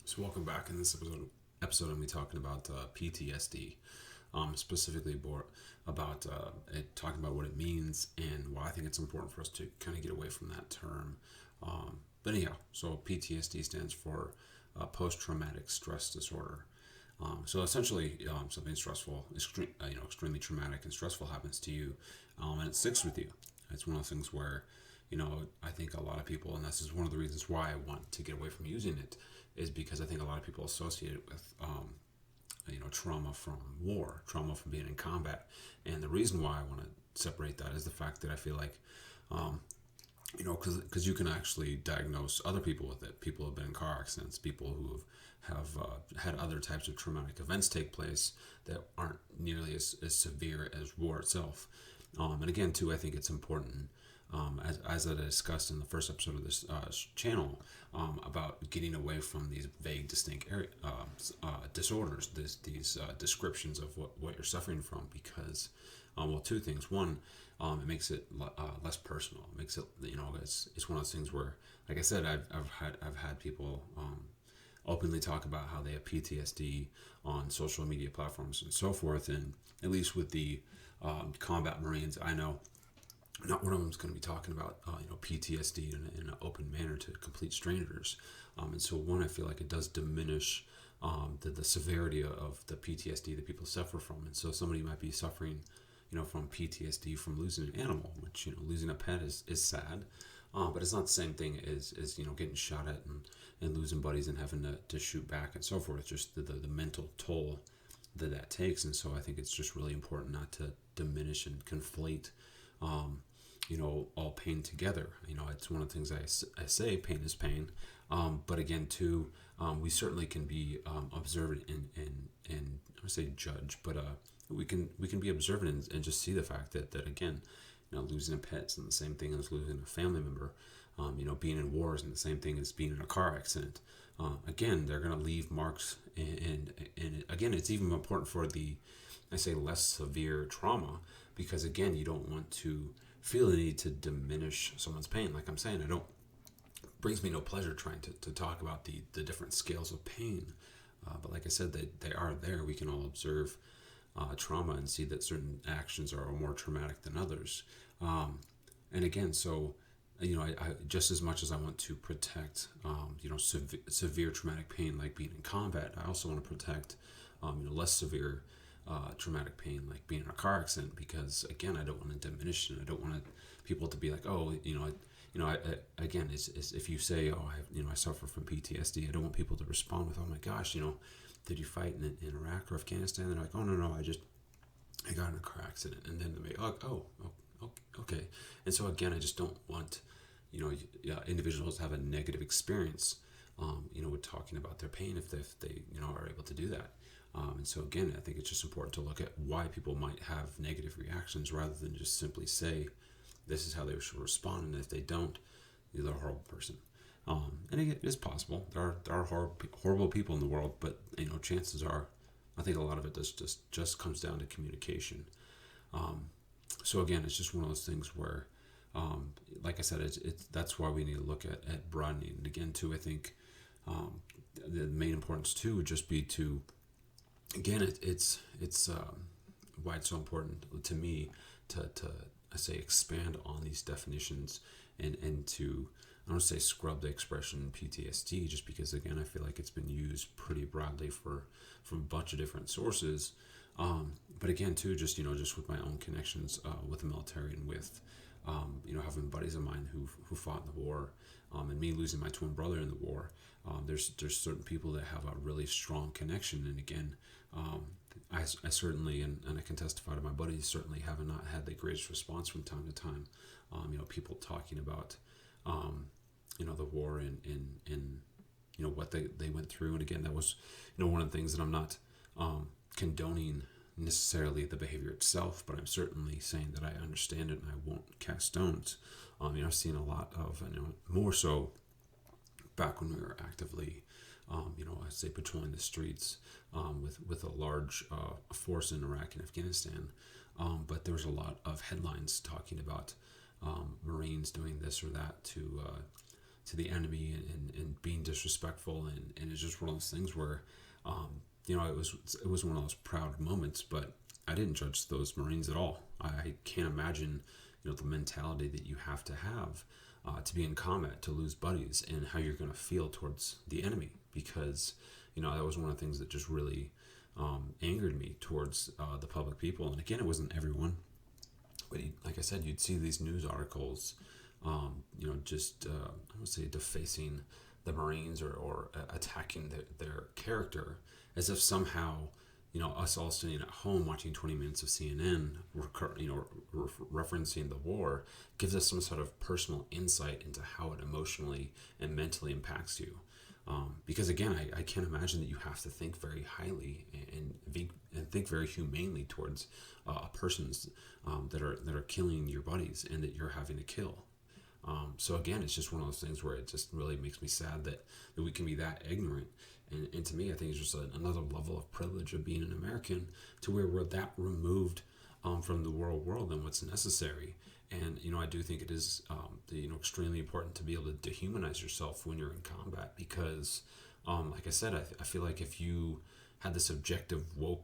So welcome back. In this episode I'm going to be talking about PTSD, specifically about talking about what it means and why I think it's important for us to kind of get away from that term. But anyhow, so PTSD stands for post-traumatic stress disorder. So essentially, something stressful, extremely traumatic and stressful happens to you, and it sticks with you. It's one of those things where, I think a lot of people, and this is one of the reasons why I want to get away from using it, is because I think a lot of people associate it with, trauma from war, trauma from being in combat. And the reason why I want to separate that is the fact that I feel like, because you can actually diagnose other people with it. People who have been in car accidents, people who have had other types of traumatic events take place that aren't nearly as severe as war itself. And again, too, I think it's important, as I discussed in the first episode of this channel, about getting away from these vague, distinct disorders, these descriptions of what you're suffering from, because, two things. One, it makes it less personal. It makes it, it's one of those things where, like I said, I've had people openly talk about how they have PTSD on social media platforms and so forth, and at least with the combat Marines, I know not one of them is going to be talking about PTSD in an open manner to complete strangers, and so one, I feel like it does diminish the severity of the PTSD that people suffer from. And so somebody might be suffering from PTSD from losing an animal, which losing a pet is sad, but it's not the same thing as getting shot at and losing buddies and having to shoot back and so forth. Just the mental toll that takes. And so I think it's just really important not to diminish and conflate all pain together. It's one of the things I say, pain is pain. But again, too, we certainly can be observant and I would say judge, but we can be observant and just see the fact that again, losing a pet isn't the same thing as losing a family member. Being in war isn't the same thing as being in a car accident. Again, they're going to leave marks, and again, it's even important for I say less severe trauma, because again, you don't want to feel the need to diminish someone's pain. Like I'm saying, brings me no pleasure trying to talk about the different scales of pain. But like I said, they are there. We can all observe trauma and see that certain actions are more traumatic than others. And again, so I just as much as I want to protect severe traumatic pain like being in combat, I also want to protect less severe traumatic pain like being in a car accident, because again, I don't want to diminish it. I don't want people to be like, oh, again, it's if you say, oh, I suffer from PTSD, I don't want people to respond with, oh my gosh, did you fight in Iraq or Afghanistan? And they're like, oh no, I got in a car accident. And then they make, okay. And so again, I just don't want individuals to have a negative experience with talking about their pain if they are able to do that. And so again, I think it's just important to look at why people might have negative reactions, rather than just simply say this is how they should respond, and if they don't, they're a horrible person. And it is possible there are horrible people in the world, but chances are, I think a lot of it just comes down to communication. So again, it's just one of those things where, like I said, that's why we need to look at broadening. And again, too, I think the main importance too would just be to, again, it's why it's so important to me to I say expand on these definitions and to, I don't say scrub the expression PTSD, just because again, I feel like it's been used pretty broadly from a bunch of different sources. But again, too, just with my own connections with the military, and with having buddies of mine who fought in the war, and me losing my twin brother in the war. There's certain people that have a really strong connection, and again, I certainly, and I can testify to my buddies, certainly have not had the greatest response from time to time. People talking about the war and what they went through, and again, that was one of the things that I'm not condoning necessarily the behavior itself, but I'm certainly saying that I understand it and I won't cast stones. I've seen a lot of, more so back when we were actively, I say patrolling the streets with a large force in Iraq and Afghanistan. But there was a lot of headlines talking about Marines doing this or that to to the enemy, and being disrespectful, and it's just one of those things where it was one of those proud moments, but I didn't judge those Marines at all. I can't imagine the mentality that you have to be in combat, to lose buddies, and how you're going to feel towards the enemy, because that was one of the things that just really angered me towards the public people. And again, it wasn't everyone, but like I said, you'd see these news articles, just I would say defacing the Marines, or attacking their character, as if somehow us all sitting at home watching 20 minutes of CNN, referencing the war, gives us some sort of personal insight into how it emotionally and mentally impacts you. Because again, I can't imagine that you have to think very highly and think very humanely towards persons that are killing your buddies and that you're having to kill. So again, it's just one of those things where it just really makes me sad that we can be that ignorant. And to me, I think it's just another level of privilege of being an American, to where we're that removed from the world and what's necessary. And I do think it is extremely important to be able to dehumanize yourself when you're in combat, because like I said, I feel like if you had this objective woke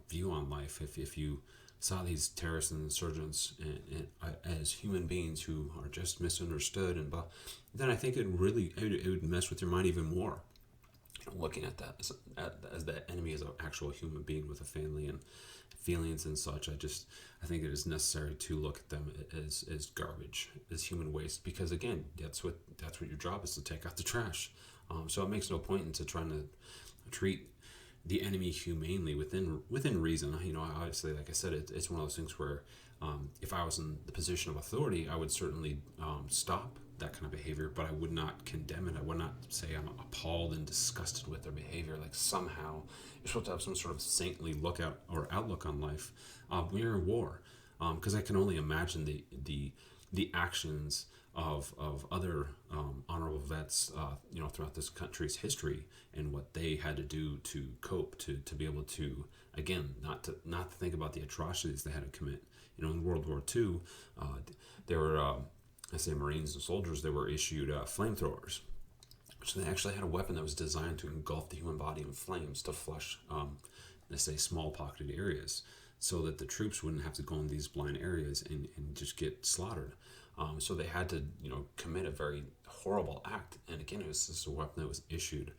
view on life, if you saw these terrorists and insurgents as human beings who are just misunderstood, and then I think it would mess with your mind even more. Looking at that as that enemy as an actual human being with a family and feelings and such, I think it is necessary to look at them as garbage, as human waste, because again, that's what your job is, to take out the trash. So it makes no point into trying to treat the enemy humanely within reason. Obviously, like I said, it's one of those things where if I was in the position of authority, I would certainly stop that kind of behavior, but I would not condemn it. I would not say I'm appalled and disgusted with their behavior. Like somehow you're supposed to have some sort of saintly outlook on life when you're in war, because I can only imagine the actions of other honorable vets throughout this country's history, and what they had to do to cope, to be able to, again, not to think about the atrocities they had to commit. In World War II, there were Marines and soldiers that were issued flamethrowers. So they actually had a weapon that was designed to engulf the human body in flames to flush, small pocketed areas, so that the troops wouldn't have to go in these blind areas and just get slaughtered. So they had to, commit a very horrible act. And again, it was just a weapon that was issued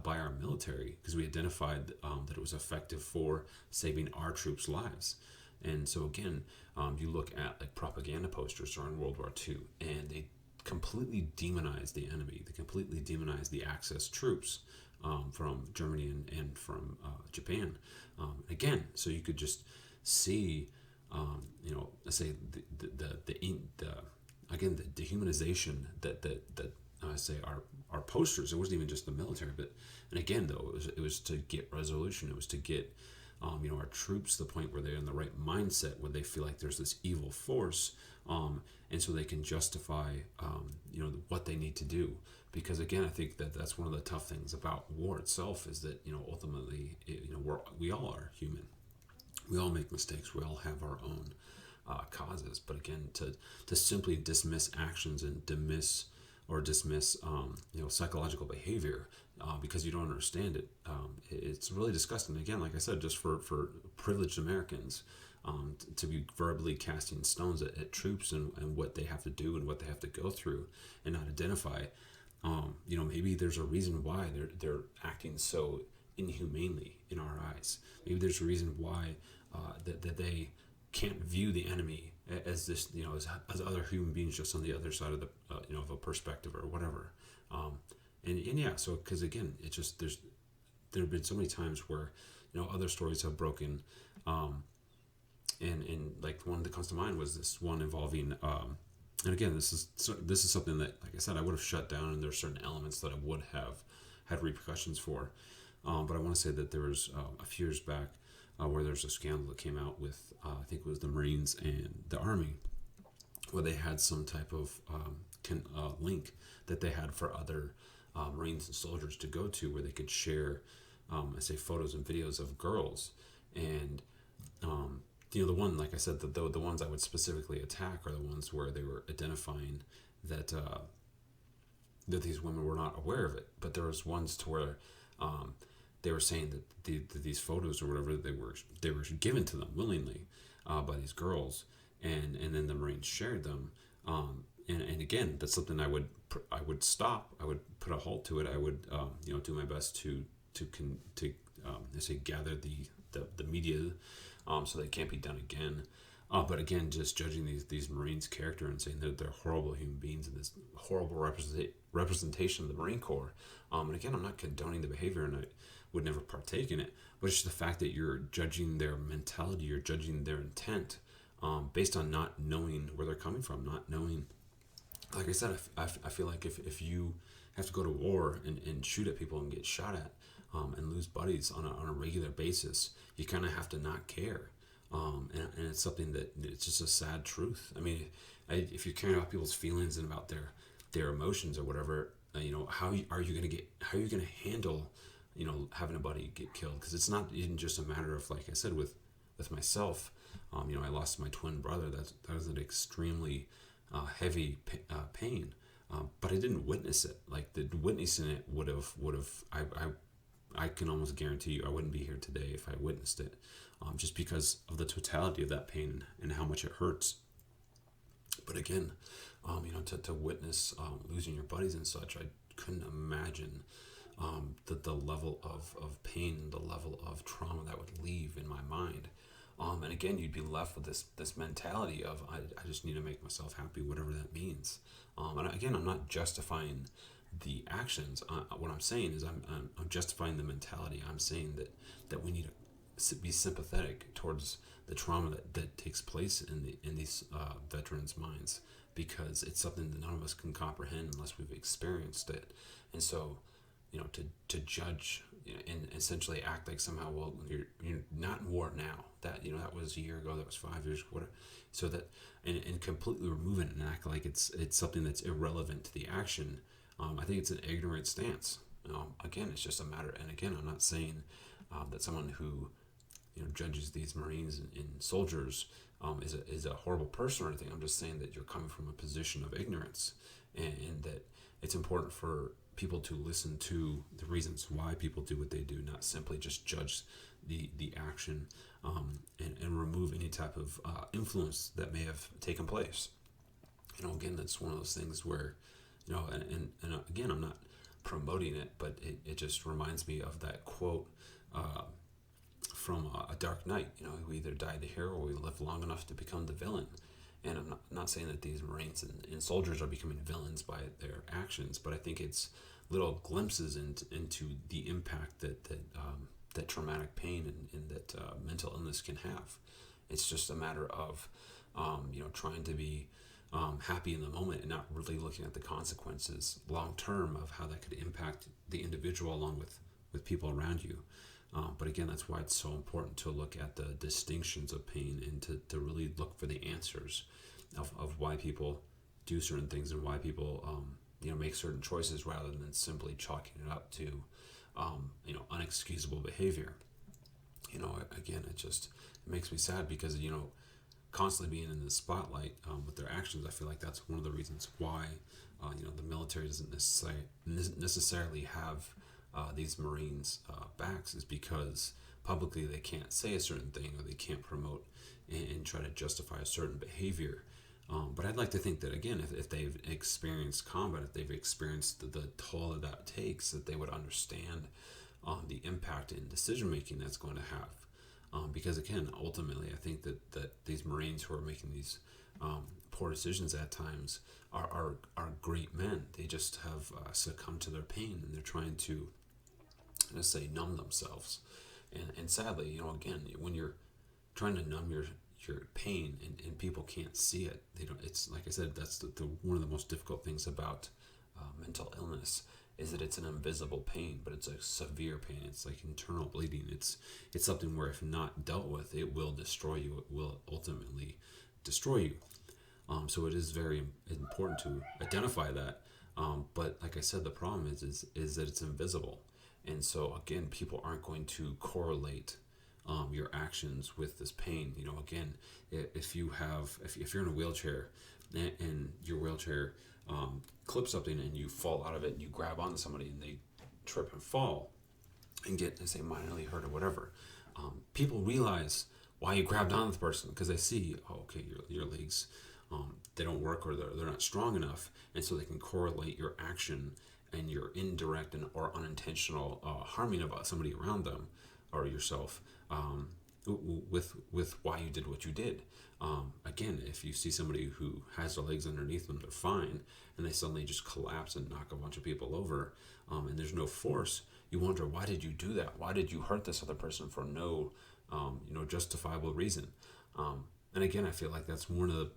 by our military, because we identified that it was effective for saving our troops' lives. And so again, you look at like propaganda posters during World War II, and they completely demonize the enemy. They completely demonize the Axis troops from Germany and from Japan. Again, so you could just see, let's say the dehumanization that I say our posters. It wasn't even just the military, and again though, it was to get resolution. It was to get our troops to the point where they're in the right mindset, where they feel like there's this evil force, and so they can justify what they need to do. Because again, I think that's one of the tough things about war itself, is that ultimately we all are human. We all make mistakes. We all have our own causes. But again, to simply dismiss actions and dismiss psychological behavior because you don't understand it, it's really disgusting. Again, like I said, just for privileged Americans to be verbally casting stones at troops and what they have to do and what they have to go through, and not identify, maybe there's a reason why they're acting so inhumanely in our eyes. Maybe there's a reason why that they can't view the enemy as this, as other human beings, just on the other side of the, of a perspective or whatever. So because again, it's just there have been so many times where other stories have broken, and like one that comes to mind was this one involving, and again, this is something that, like I said, I would have shut down, and there's certain elements that I would have had repercussions for, but I want to say that there was a few years back where there's a scandal that came out with I think it was the Marines and the Army, where they had some type of link that they had for other Marines and soldiers to go to, where they could share, photos and videos of girls. And the one, like I said, the ones I would specifically attack are the ones where they were identifying that that these women were not aware of it. But there was ones to where um, they were saying that these photos or whatever, they were given to them willingly by these girls, and then the Marines shared them. And again, that's something I would stop. I would put a halt to it. I would do my best to let's say gather the media, so that it can't be done again. But again, just judging these Marines' character and saying that they're horrible human beings and this horrible representation of the Marine Corps. And again, I'm not condoning the behavior, and I would never partake in it. But it's just the fact that you're judging their mentality, you're judging their intent, based on not knowing where they're coming from, not knowing. Like I said, I feel like if you have to go to war and shoot at people and get shot at, and lose buddies on a regular basis, you kind of have to not care. And it's something that it's just a sad truth. I mean, if you're caring about people's feelings and about their emotions or whatever, how are you gonna handle, having a buddy get killed? Because it's not even just a matter of, like I said, with myself. I lost my twin brother. That was an extremely heavy pain. But I didn't witness it. Like, the witnessing it would have. I can almost guarantee you I wouldn't be here today if I witnessed it, just because of the totality of that pain and how much it hurts. But again, to witness losing your buddies and such, I couldn't imagine the level of pain, the level of trauma that would leave in my mind. And again, you'd be left with this mentality of, I just need to make myself happy, whatever that means. And again, I'm not justifying the actions. What I'm saying is I'm justifying the mentality. I'm saying that we need to be sympathetic towards the trauma that takes place in these veterans' minds, because it's something that none of us can comprehend unless we've experienced it. And so, to judge, and essentially act like somehow, well, you're not in war now. That was a year ago. That was 5 years. Whatever. So that and completely remove it and act like it's something that's irrelevant to the action. I think it's an ignorant stance. Again, it's just a matter. And again, I'm not saying that someone who judges these Marines and soldiers is a horrible person or anything. I'm just saying that you're coming from a position of ignorance, and that it's important for people to listen to the reasons why people do what they do, not simply just judge the action, and remove any type of influence that may have taken place. Again, that's one of those things where, and again, I'm not promoting it, but it just reminds me of that quote from A Dark Knight. We either die the hero or we live long enough to become the villain. And I'm not saying that these Marines and soldiers are becoming villains by their actions, but I think it's little glimpses into the impact that traumatic pain and that mental illness can have. It's just a matter of trying to be happy in the moment and not really looking at the consequences long term of how that could impact the individual along with people around you. But again, that's why it's so important to look at the distinctions of pain and to really look for the answers of why people do certain things and why people make certain choices, rather than simply chalking it up to unexcusable behavior. Again, it makes me sad, because constantly being in the spotlight with their actions, I feel like that's one of the reasons why the military doesn't necessarily have these Marines' backs, is because publicly they can't say a certain thing, or they can't promote and try to justify a certain behavior. But I'd like to think that, again, if they've experienced combat, if they've experienced the toll that takes, that they would understand the impact in decision making that's going to have. Because again, ultimately, I think that these Marines who are making these poor decisions at times are great men. They just have succumbed to their pain, and they're trying to, let's say, numb themselves. And sadly, again, when you're trying to numb your pain and people can't see it, it's like I said, that's the one of the most difficult things about mental illness, is that it's an invisible pain, but it's a severe pain. It's like internal bleeding. It's something where, if not dealt with, it will destroy you. It will ultimately destroy you. So it is very important to identify that. But like I said, the problem is that it's invisible. And so again, people aren't going to correlate your actions with this pain. Again, if you're in a wheelchair and your wheelchair clip something and you fall out of it and you grab onto somebody and they trip and fall and get, say, minorly hurt or whatever, people realize why you grabbed onto the person because they see, oh, okay, your legs, they don't work or they're not strong enough, and so they can correlate your action and your indirect and or unintentional harming of somebody around them or yourself, with why you did what you did. Again, if you see somebody who has their legs underneath them, they're fine, and they suddenly just collapse and knock a bunch of people over, and there's no force, you wonder, why did you do that? Why did you hurt this other person for no, justifiable reason? And again, I feel like that's one of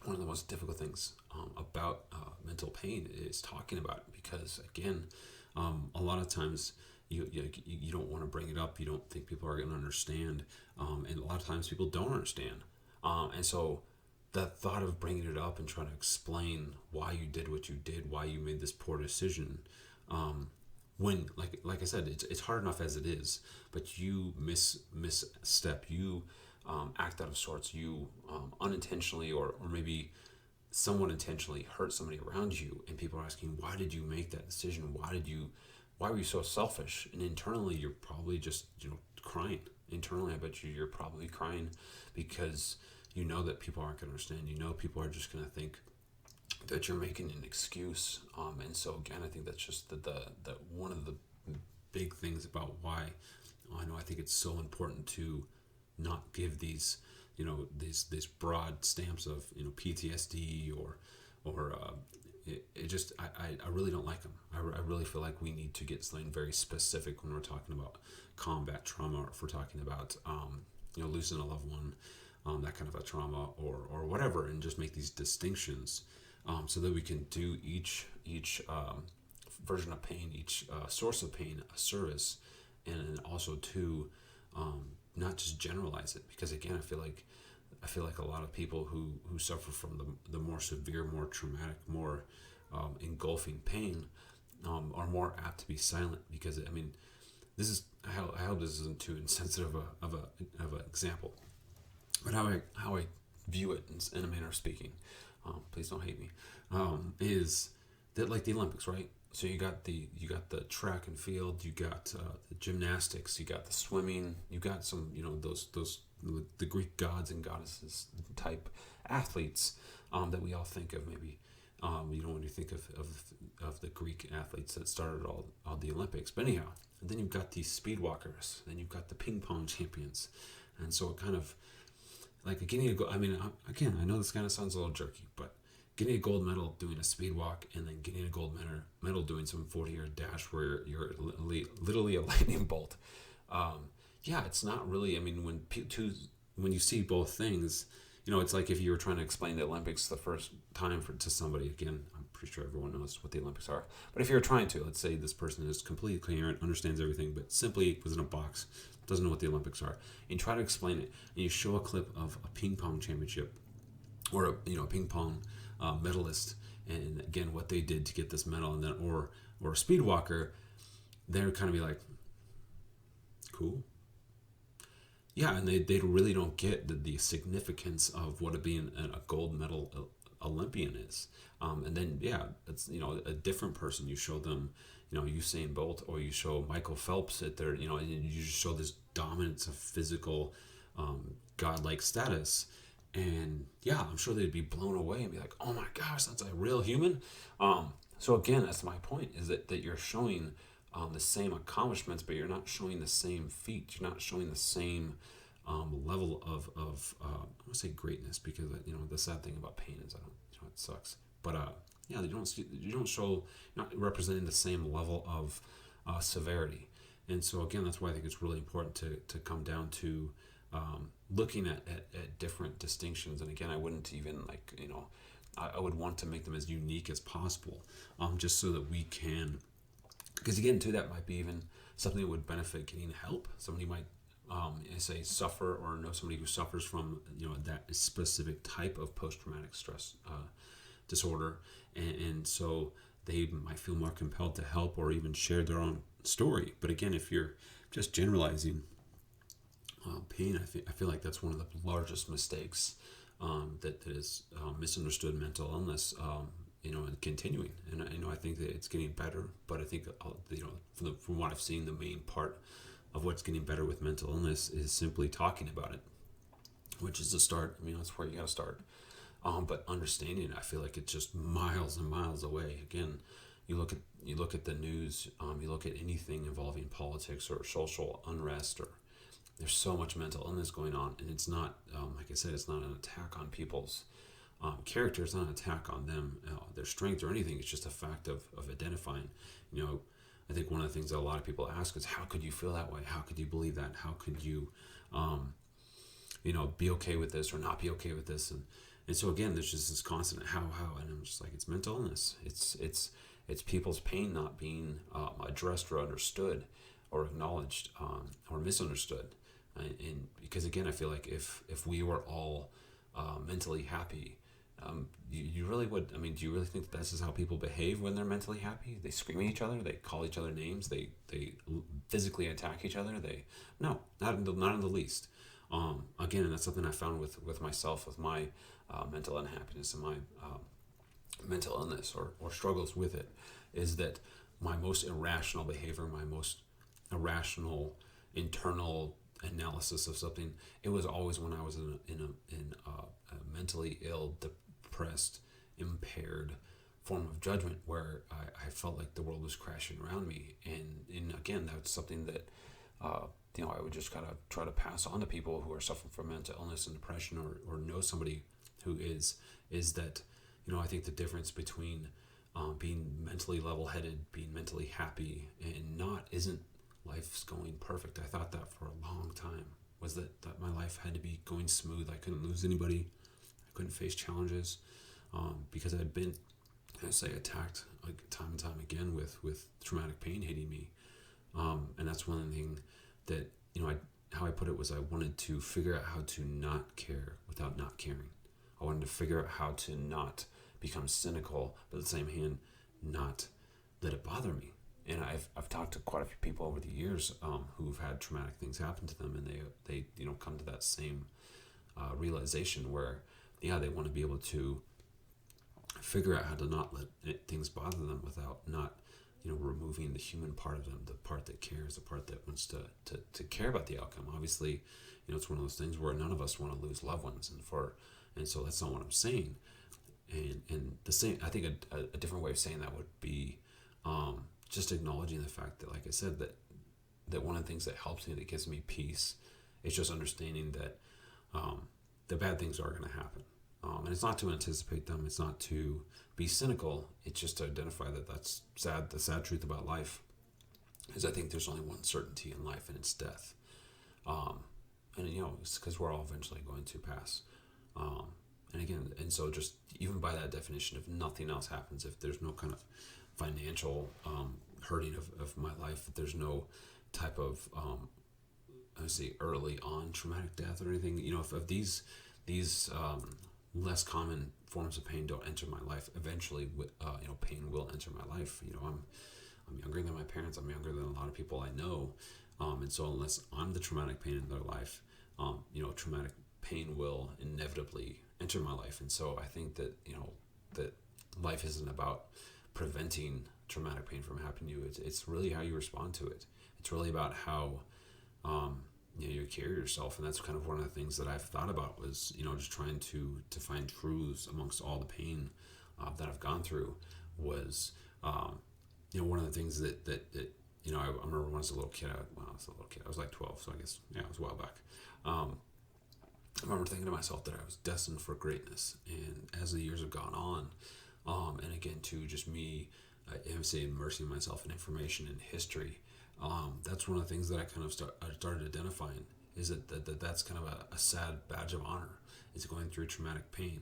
the most difficult things about mental pain is talking about it, because again, a lot of times you don't want to bring it up. You don't think people are going to understand, and a lot of times people don't understand. And so that thought of bringing it up and trying to explain why you did what you did, why you made this poor decision, when like I said, it's hard enough as it is, but you misstep, you act out of sorts, you unintentionally or maybe somewhat intentionally hurt somebody around you, and people are asking, why did you make that decision? Why were you so selfish? And internally, you're probably just crying. Internally, I bet you're probably crying because you know that people aren't going to understand. You know people are just going to think that you're making an excuse. And so again, I think that's just the one of the big things about why I think it's so important to not give these these broad stamps of PTSD or it just I really don't like them. I really feel like we need to get something very specific when we're talking about combat trauma, or if we're talking about losing a loved one, that kind of a trauma or whatever, and just make these distinctions, so that we can do each version of pain, each source of pain a service, and also to not just generalize it, because again, I feel like a lot of people who suffer from the more severe, more traumatic, more engulfing pain are more apt to be silent, because this is I hope this isn't too insensitive of a example, but how I view it in a manner of speaking, please don't hate me, is that like the Olympics, right? So you got the track and field, you got the gymnastics, you got the swimming, you got some those the Greek gods and goddesses type athletes that we all think of, maybe when you think of the Greek athletes that started all the Olympics. But anyhow, and then you've got these speed walkers, then you've got the ping pong champions, and so it kind of like getting a gold. Again, I know this kind of sounds a little jerky, but getting a gold medal doing a speed walk, and then getting a gold medal doing some 40-yard dash where you're literally a lightning bolt. It's not really. When you see both things, it's like if you were trying to explain the Olympics the first time to somebody. Again, I'm pretty sure everyone knows what the Olympics are. But if you're trying to, let's say this person is completely coherent, understands everything, but simply was in a box, doesn't know what the Olympics are, and you try to explain it, and you show a clip of a ping pong championship or a ping pong medalist, and again what they did to get this medal, and then or a speed walker, they're kind of be like, cool. Yeah, and they really don't get the significance of what being a gold medal Olympian is. And then it's a different person. You show them Usain Bolt, or you show Michael Phelps at their and you just show this dominance of physical godlike status. And I'm sure they'd be blown away and be like, oh my gosh, that's a real human. So again, that's my point, is that you're showing the same accomplishments, but you're not showing the same feat. You're not showing the same level of I want to say greatness, because the sad thing about pain is it sucks. But you don't show, you're not representing the same level of severity. And so again, that's why I think it's really important to come down to looking at different distinctions. And again, I wouldn't even I would want to make them as unique as possible, just so that we can, because again too, that might be even something that would benefit getting help. Somebody might say suffer or know somebody who suffers from that specific type of post-traumatic stress disorder, and so they might feel more compelled to help or even share their own story. But again, if you're just generalizing pain, I feel like that's one of the largest mistakes that is misunderstood mental illness and continuing. And I think that it's getting better, but I think from what I've seen, the main part of what's getting better with mental illness is simply talking about it, which is the start. That's where you got to start. But understanding, I feel like it's just miles and miles away. Again, you look at the news, you look at anything involving politics or social unrest, or there's so much mental illness going on, and it's not, like I said, it's not an attack on people's character. It's not an attack on them, their strength or anything. It's just a fact of identifying. I think one of the things that a lot of people ask is, how could you feel that way? How could you believe that? How could you, be okay with this or not be okay with this? And so again, there's just this constant how, and I'm just like, it's mental illness. It's people's pain not being addressed or understood or acknowledged, or misunderstood. And because again, I feel like if we were all mentally happy, you really would. Do you really think that this is how people behave when they're mentally happy? They scream at each other. They call each other names. They physically attack each other. No, not in the least. Again, and that's something I found with myself, with my mental unhappiness and my mental illness or struggles with it, is that my most irrational behavior, my most irrational internal analysis of something, it was always when I was in a mentally ill, depressed, impaired form of judgment, where I felt like the world was crashing around me. And again, that's something that I would just kind of try to pass on to people who are suffering from mental illness and depression, or know somebody who is that, I think the difference between being mentally level-headed, being mentally happy, and not isn't life's going perfect. I thought that for a long time, was that my life had to be going smooth. I couldn't lose anybody. I couldn't face challenges, because I'd been, attacked like time and time again with traumatic pain hitting me. And that's one thing that, how I put it was, I wanted to figure out how to not care without not caring. I wanted to figure out how to not become cynical, but at the same hand, not let it bother me. And I've talked to quite a few people over the years who've had traumatic things happen to them, and they come to that same realization where, they want to be able to figure out how to not let things bother them without not removing the human part of them, the part that cares, the part that wants to care about the outcome. Obviously, it's one of those things where none of us want to lose loved ones, and so that's not what I'm saying. And the same, I think a different way of saying that would be just acknowledging the fact that, like I said, that one of the things that helps me, that gives me peace, is just understanding that the bad things are going to happen. And it's not to anticipate them. It's not to be cynical. It's just to identify that that's sad. The sad truth about life is, I think there's only one certainty in life, and it's death. And it's because we're all eventually going to pass. And again, and so just even by that definition, if nothing else happens, if there's no kind of financial hurting of my life, if there's no type of early on traumatic death or anything, if these less common forms of pain don't enter my life, eventually pain will enter my life. I'm younger than my parents. I'm younger than a lot of people I know, and so unless I'm the traumatic pain in their life, traumatic pain will inevitably enter my life. And so I think that that life isn't about preventing traumatic pain from happening to you. It's really how you respond to it. It's really about how you carry yourself. And that's kind of one of the things that I've thought about, was just trying to find truths amongst all the pain that I've gone through. Was one of the things that I remember when I was a little kid. I was like 12, so I guess it was a while back. I remember thinking to myself that I was destined for greatness, and as the years have gone on, and again to just me, immersing myself in information and history, that's one of the things that I kind of started identifying, is that's kind of a sad badge of honor, is going through traumatic pain,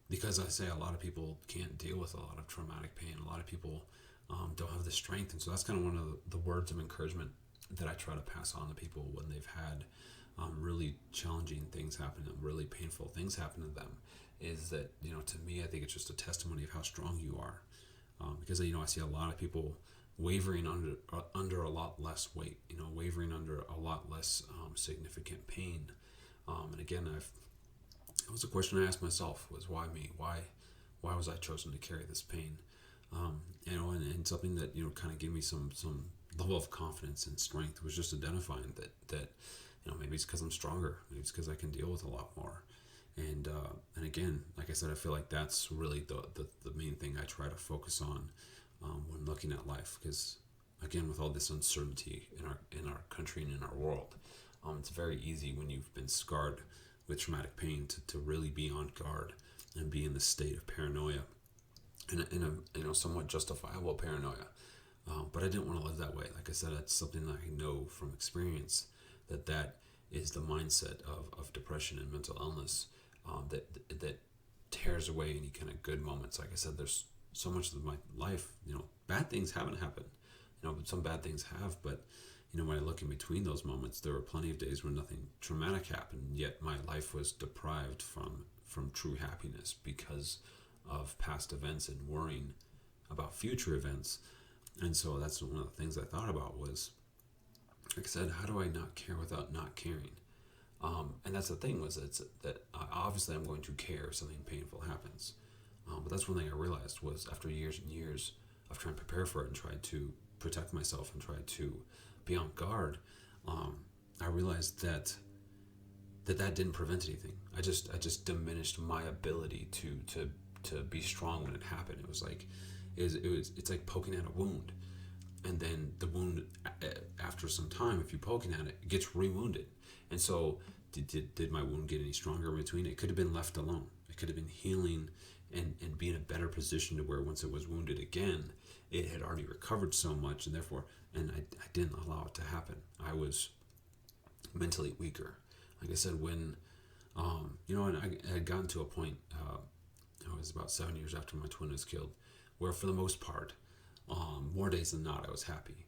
because I say a lot of people can't deal with a lot of traumatic pain. A lot of people don't have the strength, and so that's kind of one of the words of encouragement that I try to pass on to people when they've had really challenging things happen, and really painful things happen to them, is that, to me, I think it's just a testimony of how strong you are, because I see a lot of people wavering under a lot less weight, wavering under a lot less significant pain, and again, it was a question I asked myself, was why me? Why why was I chosen to carry this pain? And something that kind of gave me some level of confidence and strength was just identifying that maybe it's because I'm stronger, maybe it's because I can deal with a lot more. And again, like I said, I feel like that's really the main thing I try to focus on when looking at life, because again, with all this uncertainty in our country and in our world, it's very easy when you've been scarred with traumatic pain to really be on guard and be in the state of paranoia, in a somewhat justifiable paranoia. But I didn't want to live that way. Like I said, that's something that I know from experience, that is the mindset of depression and mental illness, that tears away any kind of good moments. Like I said, there's so much of my life, bad things haven't happened, but some bad things have. But when I look in between those moments, there were plenty of days when nothing traumatic happened, yet my life was deprived from true happiness because of past events and worrying about future events. And so that's one of the things I thought about was, like I said, how do I not care without not caring? And that's the thing, was that obviously I'm going to care if something painful happens. But that's one thing I realized was, after years and years of trying to prepare for it and try to protect myself and try to be on guard, I realized that didn't prevent anything. I just diminished my ability to be strong when it happened. It was like it's like poking at a wound, and then the wound, after some time, if you're poking at it, it gets re-wounded. And so did my wound get any stronger in between? It could have been left alone. It could have been healing and be in a better position to where once it was wounded again, it had already recovered so much, and therefore, and I didn't allow it to happen. I was mentally weaker. Like I said, when and I had gotten to a point, it was about 7 years after my twin was killed, where for the most part, more days than not, I was happy.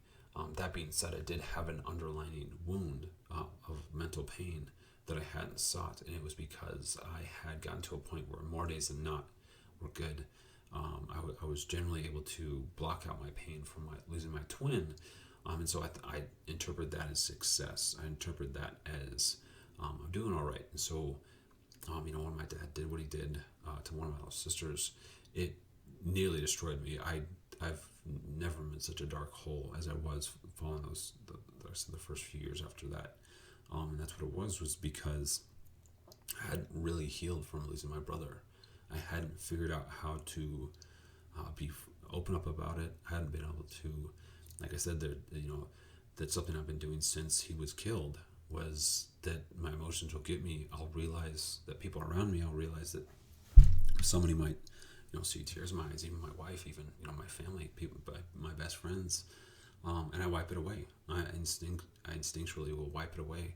That being said, I did have an underlying wound of mental pain that I hadn't sought, and it was because I had gotten to a point where more days than not were good. I was generally able to block out my pain from losing my twin, and so I interpret that as success. I interpret that as I'm doing all right. And so, when my dad did what he did to one of my little sisters, it nearly destroyed me. I've never been in such a dark hole as I was following the first few years after that. And that's what it was because I hadn't really healed from losing my brother. I hadn't figured out how to be open up about it. I hadn't been able to, like I said, that's something I've been doing since he was killed, was that my emotions will get me. I'll realize that people around me, I'll realize that somebody might, see tears in my eyes, even my wife, even, my family, people, my best friends, and I wipe it away. I instinctually will wipe it away,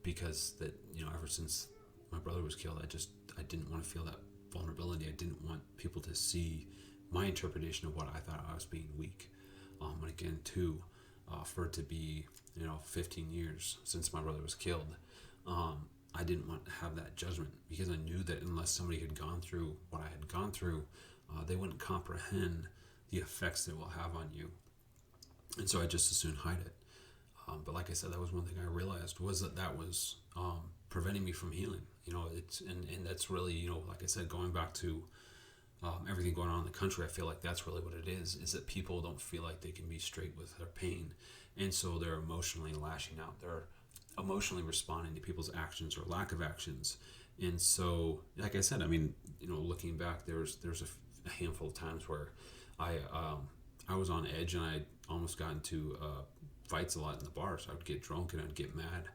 because that, ever since my brother was killed, I didn't want to feel that vulnerability. I didn't want people to see my interpretation of what I thought I was being weak. And again, too, for it to be, 15 years since my brother was killed, I didn't want to have that judgment, because I knew that unless somebody had gone through what I had gone through, they wouldn't comprehend the effects it will have on you. And so I just as soon hide it. But like I said, that was one thing I realized, was that was preventing me from healing. And that's really, like I said, going back to everything going on in the country, I feel like that's really what it is that people don't feel like they can be straight with their pain. And so they're emotionally lashing out. They're emotionally responding to people's actions or lack of actions. And so, like I said, looking back, there's a handful of times where I was on edge, and I almost got into fights a lot in the bars. I would get drunk and I'd get mad,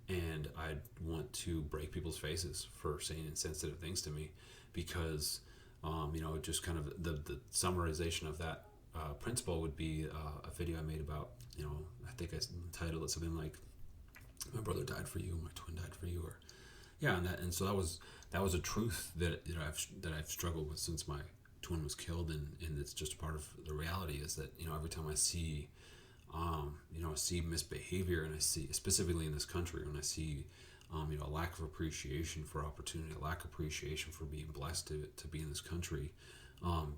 and I'd want to break people's faces for saying insensitive things to me, because just kind of the summarization of that principle would be a video I made about, I think I titled it something like, "My brother died for you, my twin died for you," or and so that was a truth that I've struggled with since my twin was killed, and it's just part of the reality, is that every time I see see misbehavior, and I see, specifically in this country, when I see a lack of appreciation for opportunity, a lack of appreciation for being blessed to be in this country,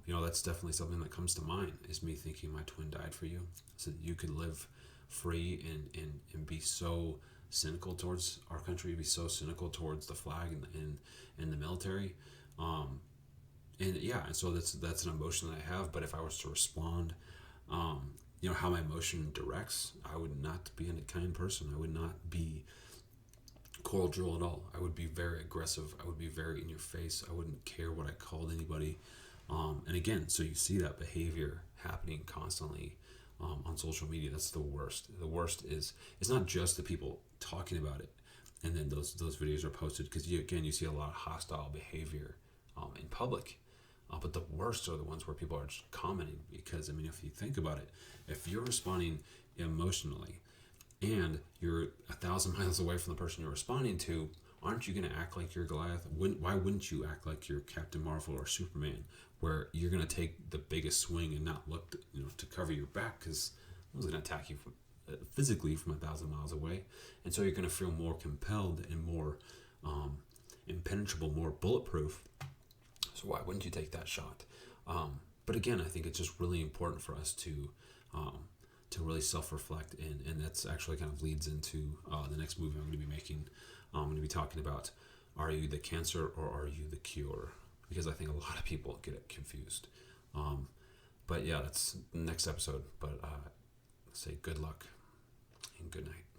that's definitely something that comes to mind, is me thinking my twin died for you, so that you could live free and be so cynical towards our country, be so cynical towards the flag and the military. And yeah, and so that's an emotion that I have. But if I was to respond, how my emotion directs, I would not be a kind person. I would not be cordial at all. I would be very aggressive. I would be very in your face. I wouldn't care what I called anybody. And again, so you see that behavior happening constantly on social media. That's the worst. The worst is it's not just the people talking about it, and then those videos are posted, because you see a lot of hostile behavior in public. But the worst are the ones where people are just commenting, because I mean, if you think about it, if you're responding emotionally and you're 1,000 miles away from the person you're responding to, aren't you going to act like you're Goliath? Why wouldn't you act like you're Captain Marvel or Superman, where you're going to take the biggest swing and not look to cover your back, because no one's going to attack you physically from 1,000 miles away, and so you're going to feel more compelled and more impenetrable, more bulletproof. So why wouldn't you take that shot? But again, I think it's just really important for us to really self-reflect, and that's actually kind of leads into the next movie I'm going to be making. I'm going to be talking about, are you the cancer or are you the cure? Because I think a lot of people get it confused. But yeah, that's the next episode. But say good luck and good night.